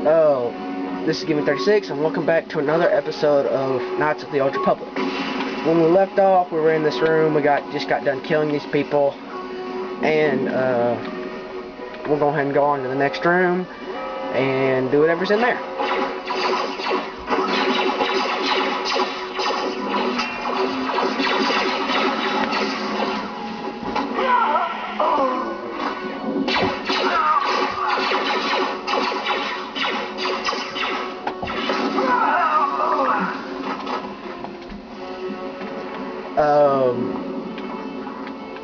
Oh, this is Gimme36, and welcome back to another episode of Knights of the Old Republic. When we left off, we were in this room. We just got done killing these people, and we'll go ahead and go on to the next room and do whatever's in there.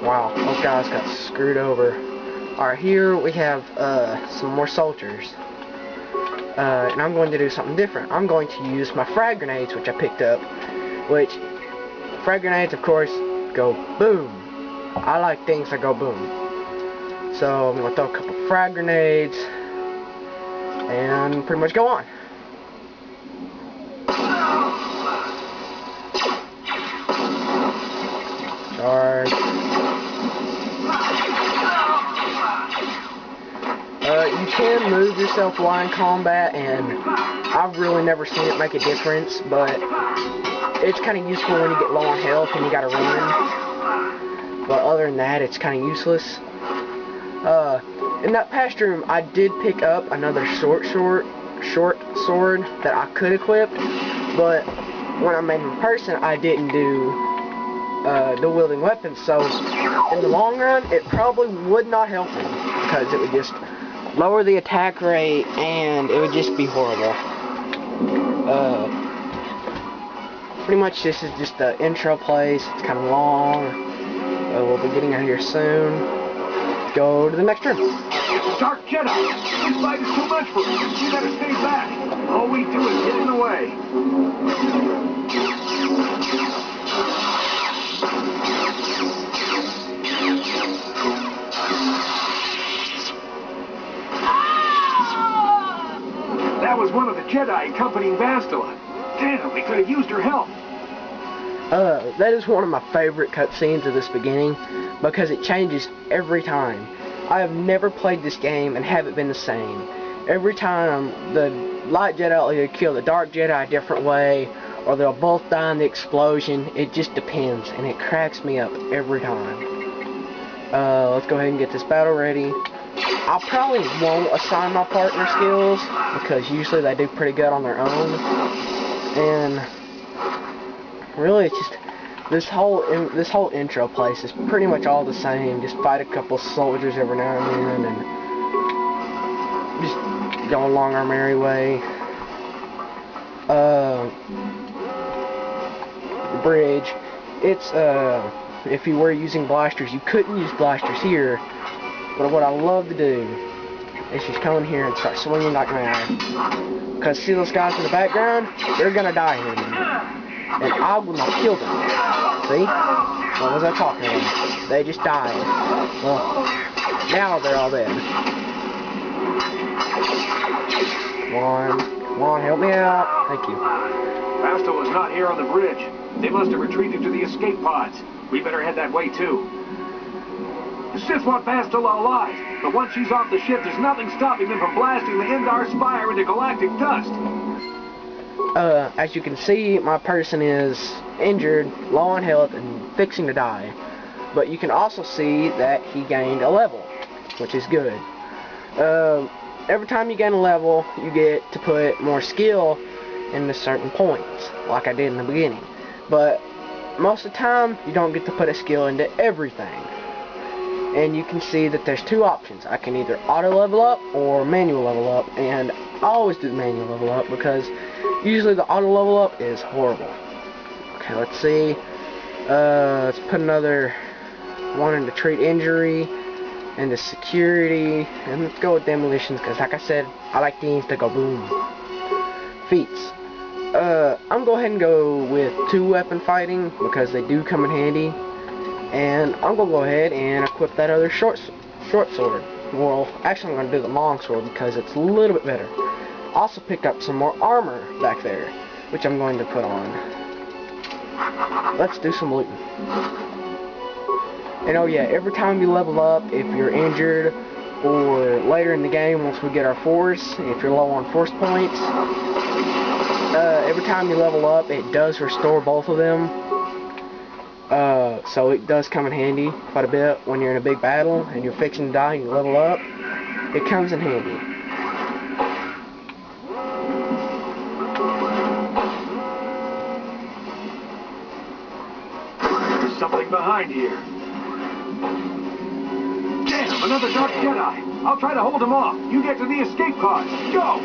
Wow, those guys got screwed over. Alright, here we have some more soldiers. And I'm going to do something different. I'm going to use my frag grenades, which I picked up. Which, frag grenades, of course, go boom. I like things that go boom. So I'm going to throw a couple frag grenades and pretty much go on. Charge. You can move yourself while in combat, and I've really never seen it make a difference, but it's kind of useful when you get low on health and you gotta run. But other than that, it's kind of useless. In that past room, I did pick up another short sword that I could equip, but when I made my person, I didn't do dual wielding weapons, so in the long run, it probably would not help me, because it would just lower the attack rate, and it would just be horrible. Pretty much this is just the intro place. It's kind of long. We'll be getting out of here soon. Let's go to the next room. Dark Jedi! This fight is too much for us. You better stay back. All we do is get in the way. That was one of the Jedi accompanying Bastila. Damn, we could have used her help. That is one of my favorite cutscenes of this beginning, because it changes every time. I have never played this game and haven't been the same. Every time, the Light Jedi will either kill the Dark Jedi a different way, or they'll both die in the explosion. It just depends, and it cracks me up every time. Let's go ahead and get this battle ready. I probably won't assign my partner skills, because usually they do pretty good on their own. And really, it's just this whole intro place is pretty much all the same. Just fight a couple soldiers every now and then, and just go along our merry way. The bridge. It's if you were using blasters, you couldn't use blasters here. But what I love to do is just come in here and start swinging like mad. Because see those guys in the background? They're gonna die here in a minute. And I will not kill them. See? What was I talking about? They just died. Well, now they're all dead. Come on, help me out. Thank you. Bastila is not here on the bridge. They must have retreated to the escape pods. We better head that way too. The Sith want Bastila alive, but once she's off the ship, there's nothing stopping them from blasting the Endar Spire into galactic dust. As you can see, my person is injured, low on health, and fixing to die. But you can also see that he gained a level, which is good. Every time you gain a level, you get to put more skill into certain points, like I did in the beginning. But most of the time, you don't get to put a skill into everything. And you can see that there's two options. I can either auto level up or manual level up, and I always do the manual level up because usually the auto level up is horrible. Okay, let's see. Let's put another one into treat injury, into security, and let's go with demolitions because, like I said, I like things that go boom. Feats. I'm going to go ahead and go with 2-weapon fighting because they do come in handy. And I'm going to go ahead and equip that other short sword. Well, actually I'm going to do the long sword because it's a little bit better. Also picked up some more armor back there, which I'm going to put on. Let's do some looting. And oh yeah, every time you level up, if you're injured or later in the game once we get our force, if you're low on force points. Every time you level up, it does restore both of them. So it does come in handy quite a bit when you're in a big battle and you're fixing to die and you level up. It comes in handy. There's something behind here. Damn, another Dark Jedi. I'll try to hold him off. You get to the escape pods. Go!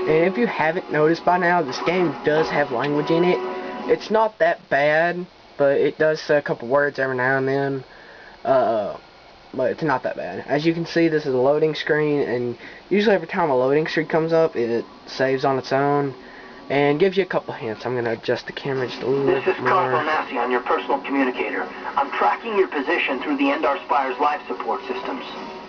And if you haven't noticed by now, this game does have language in it. It's not that bad, but it does say a couple words every now and then. But it's not that bad. As you can see, this is a loading screen, and usually every time a loading screen comes up, it saves on its own and gives you a couple hints. I'm going to adjust the camera just a little bit more. This is Corporal Massey on your personal communicator. I'm tracking your position through the Endar Spire's life support systems.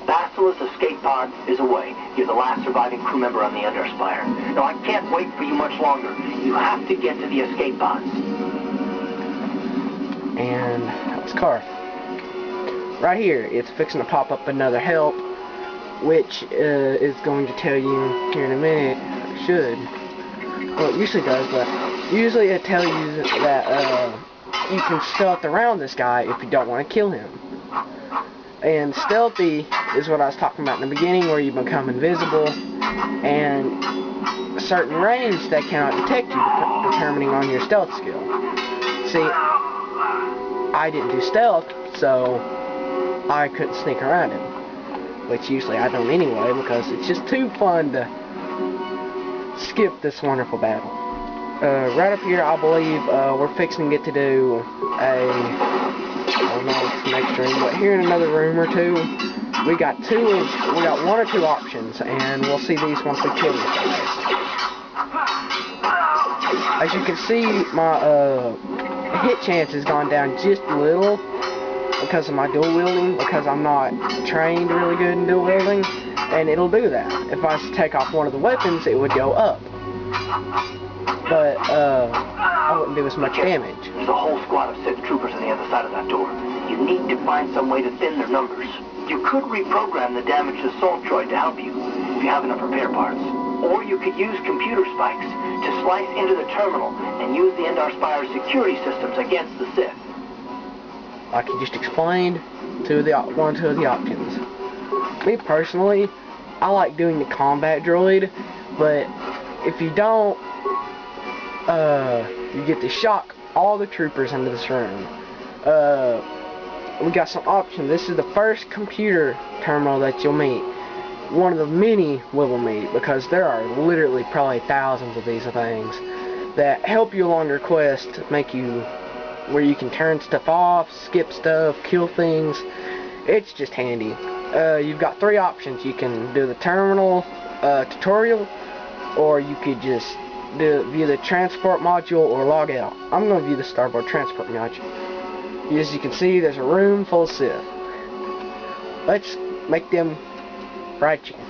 Basilisk's escape pod is away. You're the last surviving crew member on the Endar Spire. Now, I can't wait for you much longer. You have to get to the escape pods. And that was Carth. Right here, it's fixing to pop up another help, which is going to tell you here in a minute, or should. Well, it usually does, but usually it tells you that you can stealth around this guy if you don't want to kill him. And stealthy is what I was talking about in the beginning, where you become invisible, and a certain range that cannot detect you, determining on your stealth skill. See, I didn't do stealth, so I couldn't sneak around him, which usually I don't anyway, because it's just too fun to skip this wonderful battle. Right up here, I believe we're fixing to get to do I don't know if it's the next room, but here in another room or two, we got one or two options, and we'll see these once we kill these guys. As you can see, my hit chance has gone down just a little because of my dual wielding, because I'm not trained really good in dual wielding, and it'll do that. If I was to take off one of the weapons, it would go up, but I wouldn't do as much damage. There's a whole squad of Sith troopers on the other side of that door. You need to find some way to thin their numbers. You could reprogram the damaged assault droid to help you, if you have enough repair parts. Or you could use computer spikes to slice into the terminal and use the Endar Spire's security systems against the Sith. Like you just explained, two of the options. Me personally, I like doing the combat droid, but if you don't, you get to shock all the troopers into this room. We got some options. This is the first computer terminal that you'll meet. One of the many we will meet, because there are literally probably thousands of these things that help you along your quest, make you where you can turn stuff off, skip stuff, kill things. It's just handy. You've got three options. You can do the terminal tutorial, or you could just view the transport module or log out. I'm going to view the starboard transport module. As you can see, there's a room full of Sith. Let's make them fried chicken.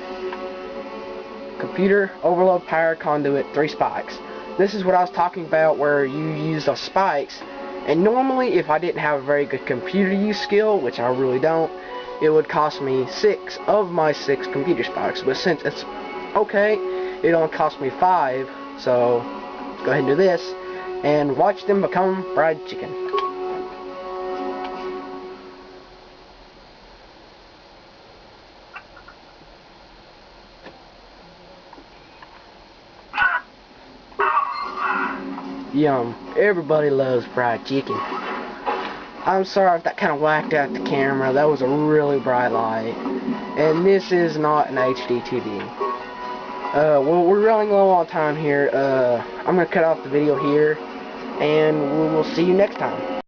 Computer overload power conduit, 3 spikes. This is what I was talking about, where you use those spikes, and normally if I didn't have a very good computer use skill, which I really don't, it would cost me 6 of my 6 computer spikes. But since it's okay, it only cost me 5, so let's go ahead and do this and watch them become fried chicken. Yum. Everybody loves fried chicken. I'm sorry if that kind of whacked out the camera. That was a really bright light. And this is not an HD TV. Well, we're running low on time here. I'm going to cut off the video here. And we will see you next time.